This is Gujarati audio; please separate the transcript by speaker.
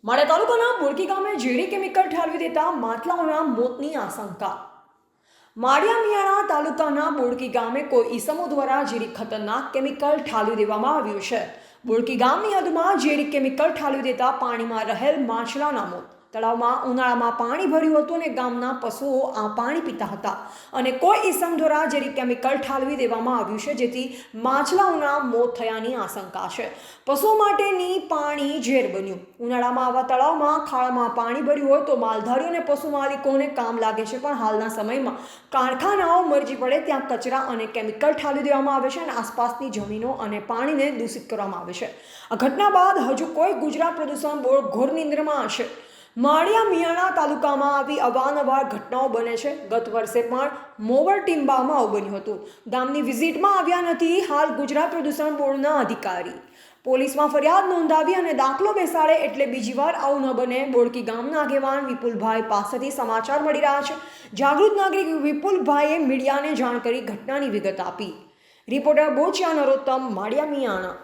Speaker 1: માળિયા તાલુકાના બોડકી ગામે ઝેરી કેમિકલ ઠાલવી દેતા માટલાઓના મોતની આશંકા। માળિયા મિયાણા તાલુકાના બોડકી ગામે કોઈ ઈસમો દ્વારા ઝેરી ખતરનાક કેમિકલ ઠાલવી દેવામાં આવ્યું છે। બોડકી ગામની હદમાં ઝેરી કેમિકલ ઠાલવી દેતા પાણીમાં રહેલ માછલાના મોત। તળાવમાં ઉનાળામાં પાણી ભર્યું હતું અને ગામના પશુઓ આ પાણી પીતા હતા અને કોઈ ઈસમ દ્વારા ઝેરી કેમિકલ ઠાલવી દેવામાં આવ્યું છે, જેથી માછલાઓના મોત થયાની આશંકા છે। પશુઓ માટેની પાણી ઝેર બન્યું। ઉનાળામાં આવા તળાવમાં ખાડામાં પાણી ભર્યું હોય તો માલધારીઓ અને પશુ માલિકોને કામ લાગે છે, પણ હાલના સમયમાં કારખાનાઓ મરજી પડે ત્યાં કચરા અને કેમિકલ ઠાલવી દેવામાં આવે છે અને આસપાસની જમીનો અને પાણીને દૂષિત કરવામાં આવે છે। આ ઘટના બાદ હજુ કોઈ ગુજરાત પ્રદૂષણ બોર્ડ ઘોર નિંદ્રામાં છે। માળિયા મિયાણા તાલુકામાં આવી અવારનવાર ઘટનાઓ બને છે। ગત વર્ષે પણ મોવર ટીમ્બામાં આવું બન્યું હતું। ગામની વિઝિટમાં આવ્યા નથી હાલ ગુજરાત પ્રદૂષણ બોર્ડના અધિકારી। પોલીસમાં ફરિયાદ નોંધાવી અને દાખલો બેસાડે એટલે બીજી વાર આવું ન બને। બોડકી ગામના આગેવાન વિપુલભાઈ પાસેથી સમાચાર મળી રહ્યા છે। જાગૃત નાગરિક વિપુલભાઈએ મીડિયાને જાણ કરી ઘટનાની વિગત આપી। રિપોર્ટર બોચિયા નરોત્તમ, માળિયા મિયાણા।